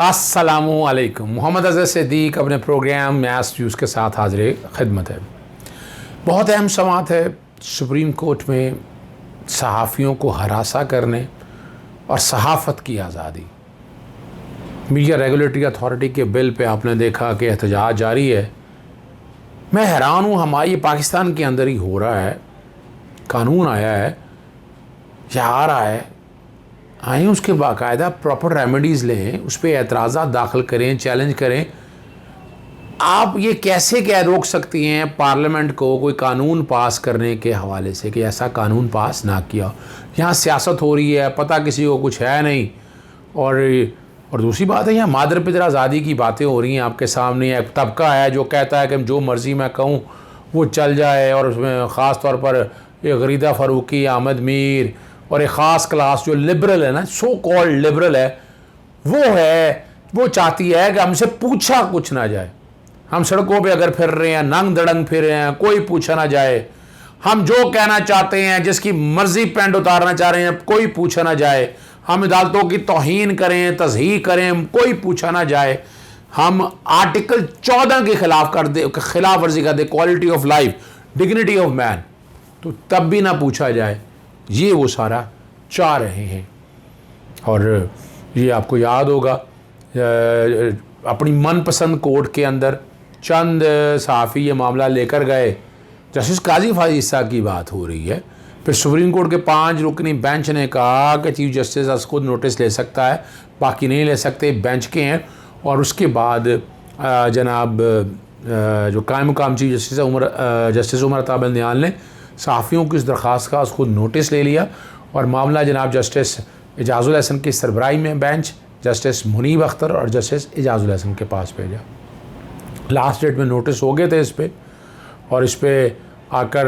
अस्सलामुअलैकुम। मोहम्मद अज़हर सिद्दीक़ अपने programme mess news के साथ हाज़िर खिदमत है। बहुत अहम समाअत है। सुप्रीम कोर्ट में सहाफ़ियों को हरासा करने और सहाफ़त की आज़ादी, मीडिया रेगुलेटरी अथॉरिटी के बिल पे आपने देखा कि एहतजाज जारी है। मैं हैरान हूँ, हमारे पाकिस्तान के अंदर ही हो रहा है। कानून आया है या आ रहा है, आए उसके बाकायदा प्रॉपर रेमेडीज़ लें, उस पर एतराज़ात दाखिल करें, चैलेंज करें। आप ये कैसे क्या रोक सकती हैं पार्लियामेंट को कोई कानून पास करने के हवाले से कि ऐसा कानून पास ना किया। यहाँ सियासत हो रही है, पता किसी को कुछ है नहीं। और दूसरी बात है, यहाँ मादर पितर आज़ादी की बातें हो रही हैं आपके सामने। एक तबका है जो कहता है कि जो मर्ज़ी मैं कहूँ वो चल जाए, और उसमें ख़ास तौर पर ये गरीदा फ़ारूकी, अहमद मीर और एक ख़ास क्लास जो लिबरल है ना, सो कॉल्ड लिबरल है, वो चाहती है कि हमसे पूछा कुछ ना जाए। हम सड़कों पे अगर फिर रहे हैं, नंग दड़ंग फिर रहे हैं, कोई पूछा ना जाए। हम जो कहना चाहते हैं, जिसकी मर्जी पैंट उतारना चाह रहे हैं, कोई पूछा ना जाए। हम अदालतों की तौहीन करें, तज़हीक करें, कोई पूछा ना जाए। हम आर्टिकल 14 के खिलाफ वर्जी कर दे, quality of life, dignity of man, तो तब भी ना पूछा जाए। ये वो सारा चाह रहे हैं। और ये आपको याद होगा, अपनी मनपसंद कोर्ट के अंदर चंद सहाफ़ी ये मामला लेकर गए। जस्टिस काजी फाजिसा की बात हो रही है। फिर सुप्रीम कोर्ट के 5 रुकनी बेंच ने कहा कि चीफ जस्टिस खुद नोटिस ले सकता है, बाकी नहीं ले सकते, बेंच के हैं। और उसके बाद जनाब जो कायम मुकाम चीफ जस्टिस उमर अता बंदयाल ने सहाफ़ियों की इस दरख्वास्त का खुद नोटिस ले लिया और मामला जनाब जस्टिस एजाज़ुल हसन की सरबराही में बेंच जस्टिस मुनीब अख्तर और जस्टिस एजाज़ुल हसन के पास भेजा। लास्ट डेट में नोटिस हो गए थे इस पर, और इस पर आकर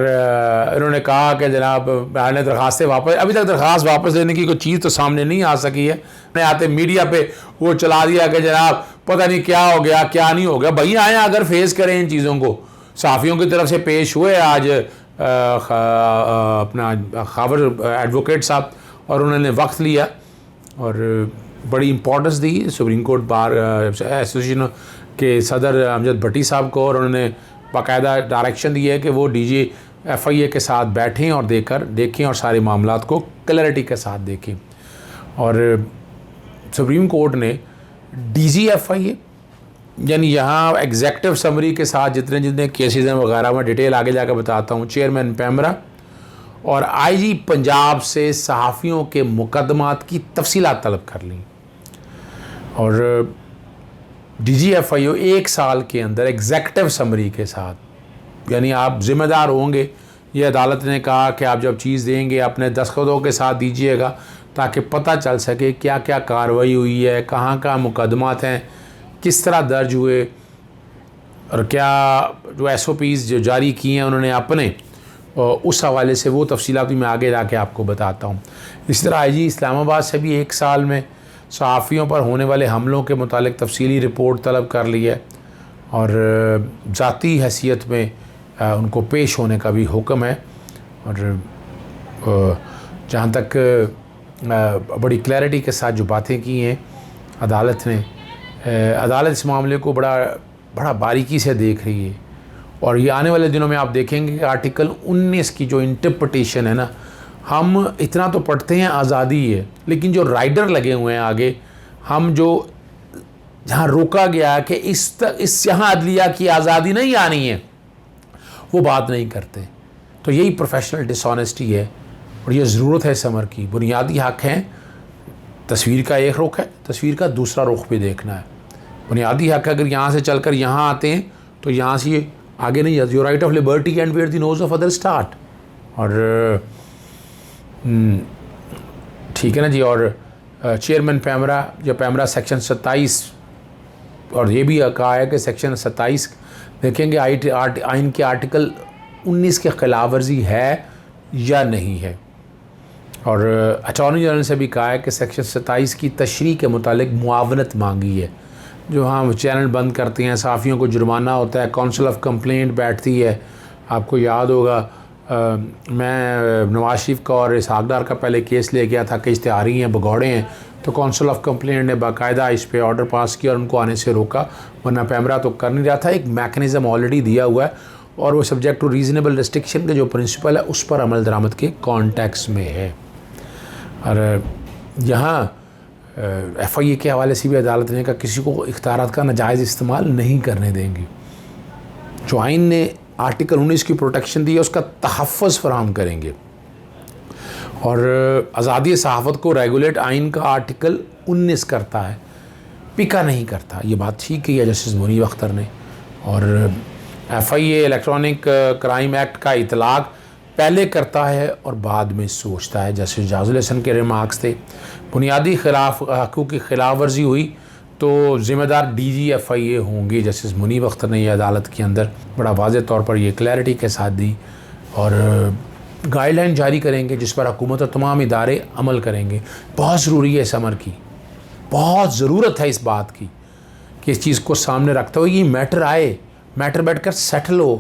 इन्होंने कहा कि जनाब मैंने दरख्वास्तें वापस, अभी तक दरख्वास्त वापस लेने की कोई चीज़ तो सामने नहीं आ सकी है। मैंने आते मीडिया पे वो चला दिया कि जनाब पता नहीं क्या हो गया, क्या नहीं हो गया। भैया आए अगर फेस करें इन चीज़ों को। सहाफ़ियों की तरफ से पेश हुए आज अपना खाबर एडवोकेट साहब, और उन्होंने वक्त लिया और बड़ी इम्पोर्टेंस दी सुप्रीम कोर्ट बार एसोसिएशन के सदर अमजद भट्टी साहब को, और उन्होंने बाकायदा डायरेक्शन दी है कि वो DG-FIA के साथ बैठें और देखें और सारे मामलात को क्लैरिटी के साथ देखें। और सुप्रीम कोर्ट ने DG-FIA यानी यहाँ एग्जेक्टिव समरी के साथ जितने केसेस हैं वगैरह में डिटेल आगे जाकर बताता हूँ, चेयरमैन पैमरा और IG पंजाब से सहाफ़ियों के मुकदमात की तफसीलात तलब कर ली। और DG-FIA 1 साल के अंदर एग्जेक्टिव समरी के साथ, यानी आप ज़िम्मेदार होंगे। ये अदालत ने कहा कि आप जब चीज़ देंगे अपने दस्तखतों के साथ दीजिएगा, ताकि पता चल सके क्या क्या कार्रवाई हुई है, कहाँ कहाँ मुकदमात हैं, किस तरह दर्ज हुए, और क्या जो SOPs जो जारी किए हैं उन्होंने अपने, और उस हवाले से वो तफसीलात भी मैं आगे जाके आपको बताता हूँ। इस तरह IG इस्लामाबाद से भी 1 साल में सहाफ़ियों पर होने वाले हमलों के मुतालिक तफसीली रिपोर्ट तलब कर ली है, और ज़ाती हैसियत में उनको पेश होने का भी हुक्म है। और जहाँ तक बड़ी क्लैरिटी के साथ जो बातें की हैं अदालत ने, अदालत इस मामले को बड़ा बारीकी से देख रही है। और ये आने वाले दिनों में आप देखेंगे कि आर्टिकल 19 की जो इंटरप्रिटेशन है ना, हम इतना तो पढ़ते हैं आज़ादी है, लेकिन जो राइडर लगे हुए हैं आगे, हम जो जहाँ रोका गया कि इस यहाँ अदलिया की आज़ादी नहीं आनी है, वो बात नहीं करते। तो यही प्रोफेशनल डिसऑनेस्टी है, और ये ज़रूरत है समर की। बुनियादी हक़ हैं, तस्वीर का एक रुख है, तस्वीर का दूसरा रुख भी देखना है। बुनियादी हक़ अगर यहाँ से चलकर यहाँ आते हैं तो यहाँ से ये आगे नहीं जाती। Your right of liberty and where the nose of other start. और ठीक है ना जी। और चेयरमैन पैमरा सेक्शन 27, और ये भी कहा है कि सेक्शन 27 देखेंगे आइन के आर्टिकल 19 के खिलाफ वर्जी है या नहीं है। और अटॉर्नी जनरल से भी कहा है कि सेक्शन 27 की तशरीह के मुतालिक मुआवनत मांगी है। जो हम चैनल बंद करते हैं, सहाफ़ियों को जुर्माना होता है, काउंसिल ऑफ कंप्लेंट बैठती है। आपको याद होगा मैं नवाज शरीफ का और इसहाक डार का पहले केस ले गया था कि इश्तिहारी हैं, भगौड़े हैं, तो काउंसिल ऑफ कंप्लेंट ने बाकायदा इस पे ऑर्डर पास किया और उनको आने से रोका, वरना पैमरा तो कर नहीं रहा था। एक मैकेनिज़्म ऑलरेडी दिया हुआ है और वो सब्जेक्ट टू रीज़नेबल रिस्ट्रिक्शन के जो प्रिंसिपल है उस पर अमल दरामद के कॉन्टेक्स्ट में है। और यहाँ FIA के हवाले से भी अदालत ने कहा किसी को इख्तियारात का नाजायज़ इस्तेमाल नहीं करने देंगे। जो आइन ने आर्टिकल 19 की प्रोटेक्शन दी है उसका तहफ़्फ़ुज़ फराहम करेंगे। और आज़ादी सहाफ़त को रेगुलेट आइन का आर्टिकल 19 करता है, पिका नहीं करता। ये बात ठीक है जस्टिस मुनीब अख्तर ने। और FIA इलेक्ट्रॉनिक क्राइम एक्ट का इतलाक़ पहले करता है और बाद में सोचता है। जस्टिस जाजुल हसन के रिमार्क्स थे, बुनियादी हक़ूक़ की खिलाफ वर्जी हुई तो ज़िम्मेदार DG FIA होंगे। जस्टिस मुनीब अख्तर ने यह अदालत के अंदर बड़ा वाज़ेह तौर पर यह क्लैरिटी के साथ दी और गाइडलाइन जारी करेंगे जिस पर हुकूमत और तमाम इदारे अमल करेंगे। बहुत ज़रूरी है इस अमर की, बहुत ज़रूरत है इस बात की कि इस चीज़ को सामने रखते हुए ये मैटर आए, मैटर बैठ कर सेटल हो,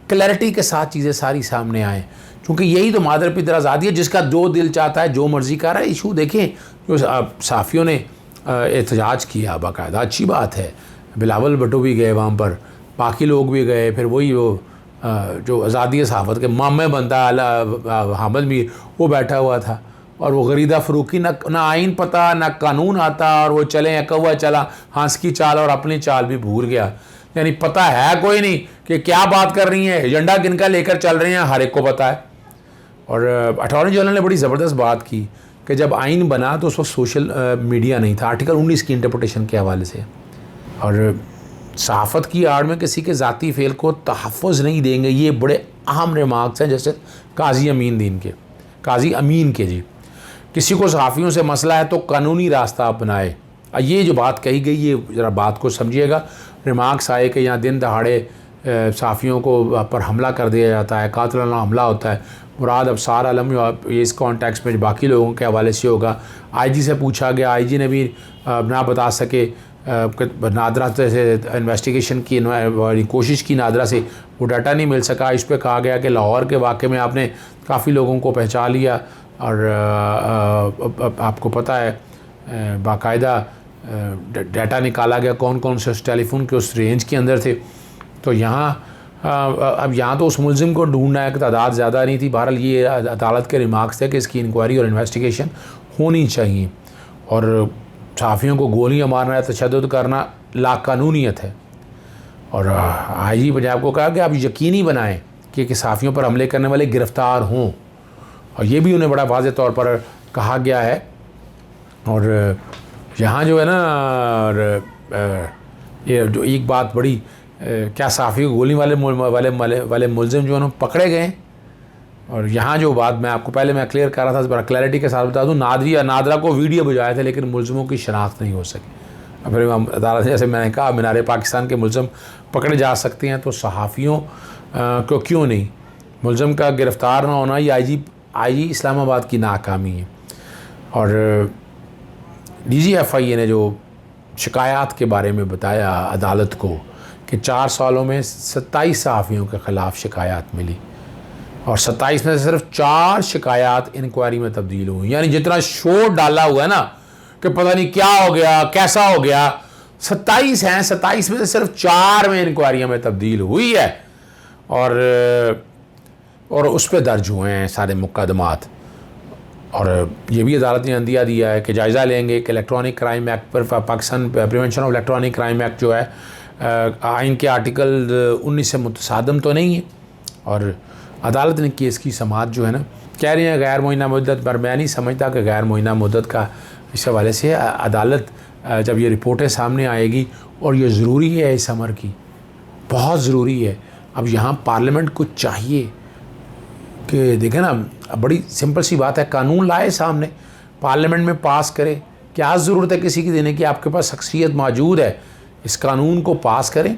क्लैरिटी के साथ चीज़ें सारी सामने आएँ, क्योंकि यही तो मादर पितर आज़ादी है। जिसका जो दिल चाहता है जो मर्ज़ी कर रहा है। इशू देखें जो साफ़ियों ने एहतजाज किया बाकायदा, अच्छी बात है। बिलावल भुट्टो भी गए वहाँ पर, बाकी लोग भी गए, फिर वही वो जो आज़ादी सहाफ़त के मामे बनता हामिद भी वो बैठा हुआ था और वो गरीदा फ़रूकी ना आइन पता ना कानून आता और वो चले कौवा चला हंस की चाल और अपनी चाल भी भूल गया। यानी पता है कोई नहीं कि क्या बात कर रही हैं, एजेंडा किनका लेकर चल रहे हैं, हर एक को पता है। और अटॉर्नी जनरल ने बड़ी ज़बरदस्त बात की कि जब आइन बना तो उस वक्त सोशल मीडिया नहीं था, आर्टिकल 19 की इंटरप्रिटेशन के हवाले से। और सहाफ़त की आड़ में किसी के ज़ाती फ़ेल को तहफ़्फ़ुज़ नहीं देंगे। ये बड़े अहम रिमार्क्स हैं जैसे काजी अमीन के जी। किसी को सहाफ़ियों से मसला है तो कानूनी रास्ता अपनाए। ये जो बात कही गई ये ज़रा बात को समझिएगा। रिमार्क्स आए कि यहाँ दिन दहाड़े सहाफ़ियों को पर हमला कर दिया जाता है, कातिलाना हमला होता है। मुराद अबसार आलम ये इस कॉन्टेक्स्ट में बाकी लोगों के हवाले से होगा। IG से पूछा गया, IG ने भी ना बता सके। नादरा से इन्वेस्टिगेशन की कोशिश की, नादरा से वो डाटा नहीं मिल सका। इस पर कहा गया कि लाहौर के वाक़े में आपने काफ़ी लोगों को पहचान लिया और आपको पता है बाकायदा डाटा निकाला गया कौन कौन से उस टेलीफोन के उस रेंज के अंदर थे। तो यहाँ अब यहाँ तो उस मुलजिम को ढूंढना है कि तादाद ज़्यादा नहीं थी। बहरहाल ये अदालत के रिमार्क्स थे कि इसकी इंक्वायरी और इन्वेस्टिगेशन होनी चाहिए। और सहाफ़ियों को गोलियां मारना, तशद्दुद करना लाकानूनीयत है। और IG पंजाब को कहा कि आप यकीनी बनाएं कि सहाफ़ियों पर हमले करने वाले गिरफ़्तार हों, और ये भी उन्हें बड़ा वाज़ेह तौर पर कहा गया है। और यहाँ जो है ना ये जो एक बात बड़ी क्या सहाफ़ी को गोली वाले मुलजिम जो है पकड़े गए। और यहाँ जो बात मैं आपको पहले मैं क्लियर कर रहा था, बड़ा क्लैरिटी के साथ बता दूँ, नादरा को वीडियो बुझाए थे लेकिन मुलजिमों की शनाख्त नहीं हो सकी। फिर अदालत जैसे मैंने कहा मीनार पाकिस्तान के मुलजिम पकड़े जा सकते हैं तो सहाफ़ियों को क्यों नहीं। मुलजिम का गिरफ़्तार ना होना ये IG इस्लामाबाद की नाकामी है। और DG FIA ने जो शिकायत के बारे में बताया अदालत को कि 4 सालों में 27 सहाफ़ियों के ख़िलाफ़ शिकायत मिली और 27 में से सिर्फ 4 शिकायत इंक्वायरी में तब्दील हुई। यानी जितना शोर डाला हुआ है ना कि पता नहीं क्या हो गया, कैसा हो गया, 27 हैं, 27 में से सिर्फ 4 में इंक्वायरियों में तब्दील हुई है और उस पर दर्ज हुए हैं सारे मुकदमात। और ये भी अदालत ने अंदिया दिया है कि जायज़ा लेंगे कि इलेक्ट्रॉनिक क्राइम एक्ट पर Pakistan prevention of electronic crime act जो है आइन के आर्टिकल 19 से मुतसादम तो नहीं है। और अदालत ने केस की समाअत जो है ना कह रही है गैर मुअय्यना मुद्दत पर। मैं नहीं समझता कि गैर मुअय्यना मुद्दत का इस हवाले से अदालत जब ये रिपोर्टें सामने आएगी, और ये ज़रूरी है इस अमर की, बहुत ज़रूरी है। अब यहाँ पार्लियामेंट को चाहिए कि देखें ना, बड़ी सिंपल सी बात है, कानून लाए सामने, पार्लियामेंट में पास करे। क्या ज़रूरत है किसी की देने की, आपके पास शख्सियत मौजूद है, इस कानून को पास करें,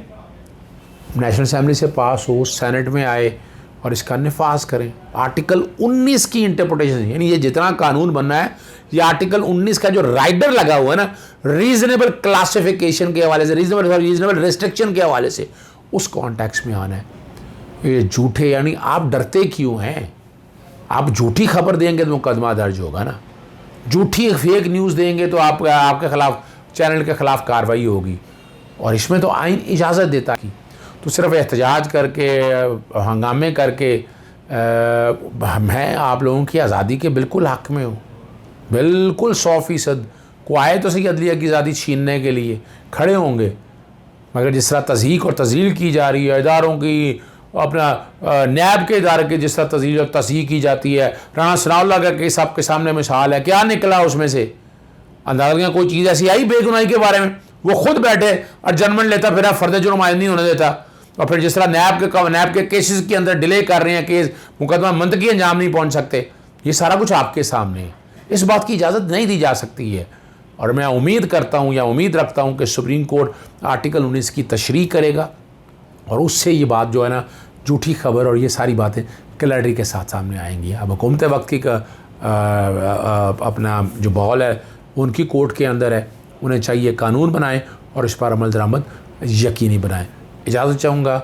नेशनल असेंबली से पास हो, सेनेट में आए और इसका नफाज करें। आर्टिकल 19 की इंटरप्रिटेशन, यानी ये जितना कानून बनना है ये आर्टिकल 19 का जो राइडर लगा हुआ है ना, रीजनेबल क्लासिफिकेशन के हवाले से, रीजनेबल रिस्ट्रिक्शन के हवाले से, उस कॉन्टेक्स्ट में आना है। ये झूठे, यानी आप डरते क्यों हैं? आप झूठी खबर देंगे तो मुकदमा दर्ज होगा ना। झूठी फेक न्यूज़ देंगे तो आपके ख़िलाफ़, चैनल के ख़िलाफ़ कार्रवाई होगी, और इसमें तो आइन इजाज़त देता है। तो सिर्फ एहतजाज करके, हंगामे करके मैं आप लोगों की आज़ादी के बिल्कुल हक़ में हूँ, बिल्कुल 100%। को आए तो सही अदलिया की आज़ादी छीनने के लिए खड़े होंगे, मगर जिस तरह तज़हीक और तज़लील की जा रही है इदारों की, अपना नैब के इदारे की जिस तरह तज़लील और तज़हीक की जाती है, राना सनाउल्लाह का केस आपके सामने मिसाल है, क्या निकला उसमें से? अदालत कोई चीज़ ऐसी आई बेगुनाही के बारे में, वो खुद बैठे और जजमेंट लेता फिर फ़र्द जुर्म आयद नहीं होने देता। और फिर जिस तरह नैब के केसेस के अंदर डिले कर रहे हैं, केस मुकदमा मंतकी अंजाम नहीं पहुँच सकते, ये सारा कुछ आपके सामने है। इस बात की इजाज़त नहीं दी जा सकती है। और मैं उम्मीद करता हूँ या उम्मीद रखता हूँ कि सुप्रीम कोर्ट आर्टिकल 19 की तशरीह करेगा और उससे ये बात जो है ना, झूठी खबर और ये सारी बातें क्लैरिटी के साथ सामने आएंगी। अब हुकूमत वक्त की अपना जो बॉल है उनकी कोर्ट के अंदर है, उन्हें चाहिए कानून बनाएं और इस पर अमल दरामद यकीनी बनाएं। इजाज़त चाहूँगा।